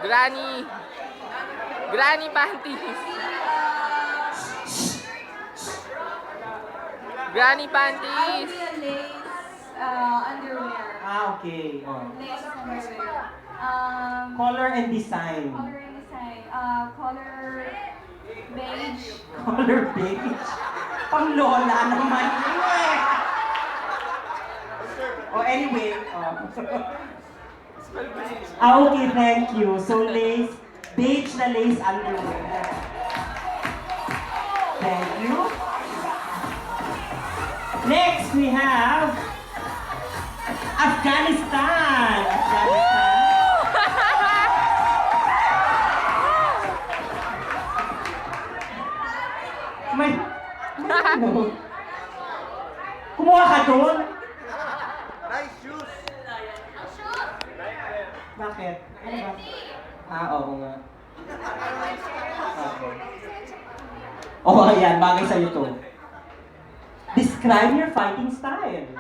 Granny. Granny panties. Granny panties. I will be a lace underwear. Okay. Oh. Lace underwear. Color and design. Color and design. Color beige. Color beige. Pang lola naman yun eh. Oh, anyway. Okay, thank you. So, lace, beige na lace underwear. Thank you. Next, we have Afghanistan. May... Kumuha ka doon? Nice shoes. Bakit? Ano ba? Oo nga. Okay. Oh, ayan. Bagay sa'yo to. Describe your fighting style.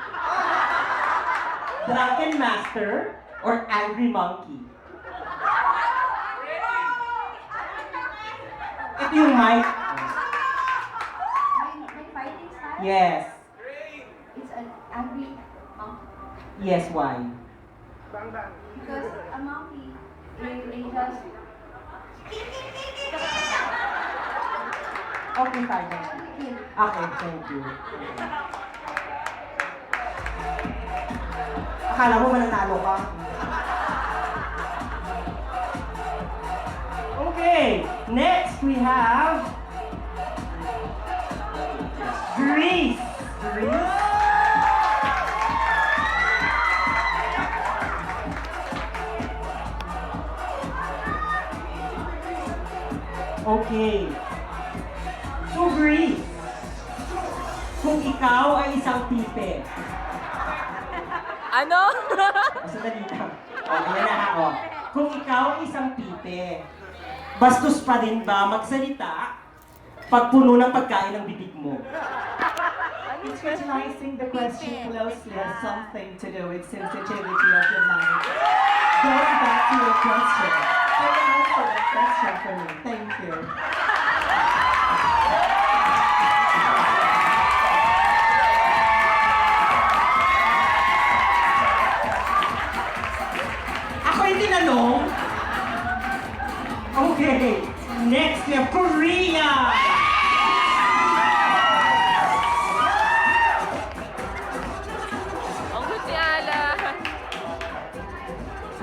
Drunken master or angry monkey? Ito yung mic. My fighting style? Yes. It's an angry monkey. Yes, why? Because a monkey it has Okay, fine. kill. Okay, thank you. Akala mo mananalo ka? Okay, next we have Greece. Greece. Okay. So, Greece. Kung ikaw ay isang pipe. Ano? Sandali lang. Ayan na ha, oh. Kung ikaw ay isang pipe, bastos pa rin ba magsalita pag puno ng pagkain ng bibig mo? Scrutinizing the question closely has something to do with sensitivity of your mind. Going back to your question, can you answer that question for me? Thank you. Ako yung tinanong? Okay. Next, we have Korea. Ang good ni Ala.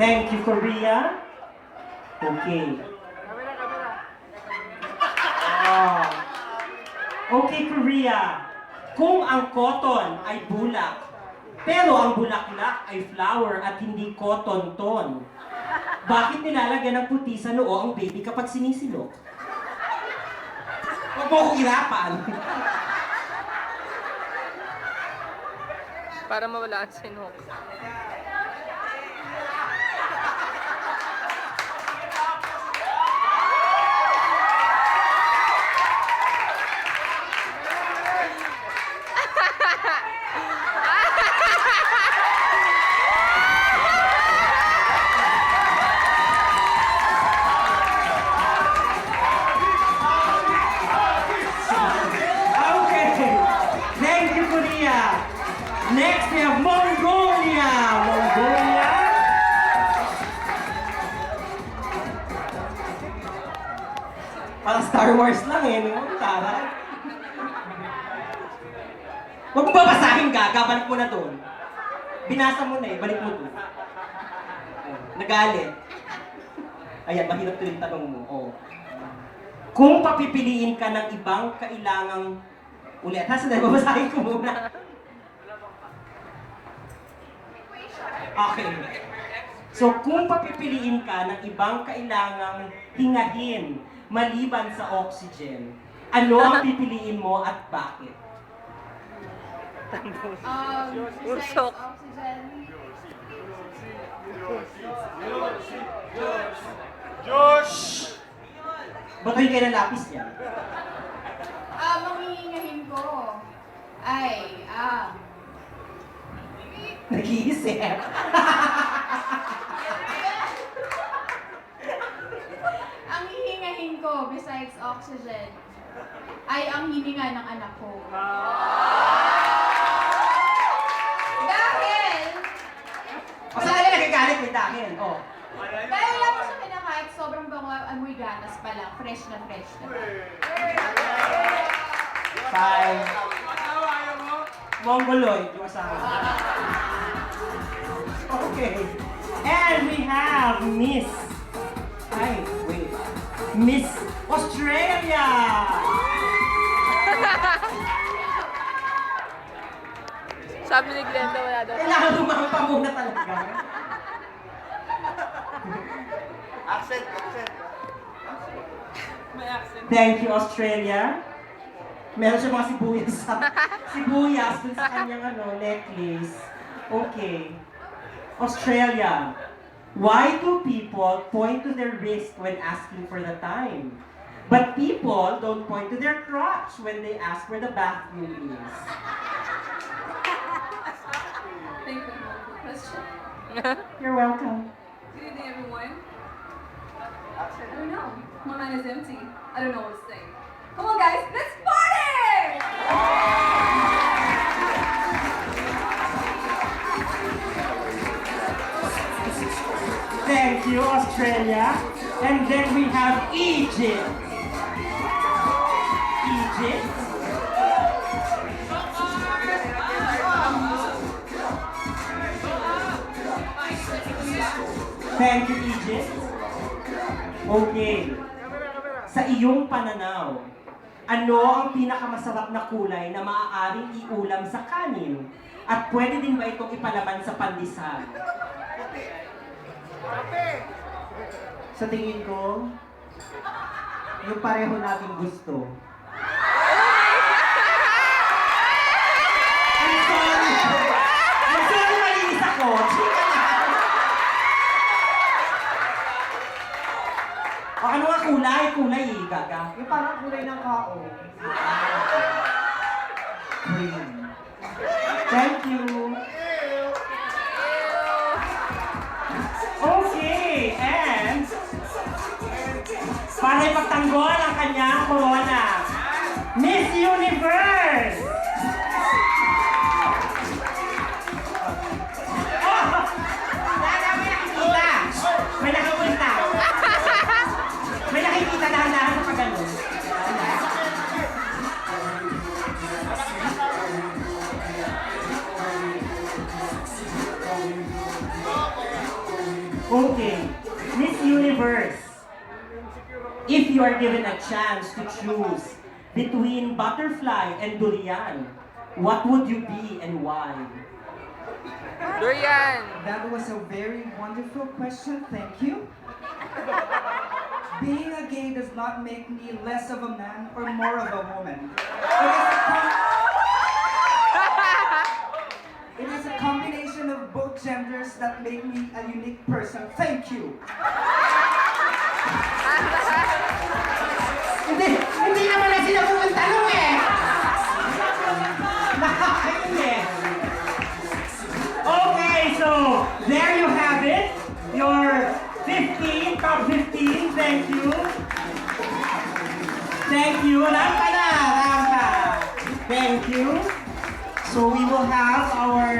Thank you, Korea. Okay. Oh. Okay, Korea. Kung ang cotton ay bulak, pero ang bulaklak ay flower at hindi cotton ton, bakit nilalagyan ng puti sa noo ang baby kapag sinisilok? Huwag mo akong hirapan. Para mawala ang sinok. Okay. Thank you, Korea. Next, we have Mongolia. Mongolia. Parang Star Wars lang eh, no? Tara. Huwag mo babasahin, Gaga. Balik mo na doon. Binasa mo na eh. Balik mo doon. Nagalit. Ayan, mahirap to yung tanong mo. Oh. Kung papipiliin ka ng ibang kailangang... Ulit, ha? Sandali, babasahin ko muna. Okay. So, kung papipiliin ka ng ibang kailangang hingahin maliban sa oxygen, ano ang pipiliin mo at bakit? Besides Usok. oxygen, Josh! Batoy kayo ng lapis niya. manghihingahin ko ay, Nag-iisip. besides oxygen ay ang hininga ng anak ko. Dahil, O saan ka nagagalit may dahil? Oh. dahil lang ko siya kinakain, sobrang bango, amoy ganas pa lang, fresh na fresh na. Five. Mongoloid, yung asawa. Okay. And we have Miss. Ay, wait. Miss Australia! Sabi ni Glenda, wala daw. Kailangan lumampa muna talaga. Accent, accent. Thank you, Australia. Meron siya mga sibuyas dun sa kanyang necklace. Okay. Australia. Why do people point to their wrist when asking for the time? But people don't point to their crotch when they ask where the bathroom is. Thank you for the wonderful question. You're welcome. Good evening, everyone. I don't know. My mind is empty. I don't know what to say. Come on, guys, let's party! Thank you, Australia. And then we have Egypt. Egypt. Thank you, Egypt. Okay. Sa iyong pananaw, ano ang pinakamasarap na kulay na maaaring iulam sa kanin? At pwede din ba itong ipalaban sa pandesal? Sa tingin ko, yung pareho nating gusto. I'm sorry. I'm sorry, malinis ako. Chika na. O ano nga kulay? Kulay eh, gaga. Yung parang kulay ng kao. Green. Thank you. Okay, and para ipagtanggol ang kanyang corona, Miss Universe! Oh! May nakikita! May nakikita! May nakikita dahan-dahan sa pagano. Okay, Miss Universe, if you are given a chance to choose between butterfly and durian, what would you be and why? Durian! That was a very wonderful question. Thank you. Being a gay does not make me less of a man or more of a woman. It is a combination of both genders that make me a unique person. Thank you. Hindi naman na sila pumuntanong eh! Nakakainis! Okay, so there you have it. Your 15, top 15. Thank you. Thank you. Rampa na! Rampa! Thank you. So we will have our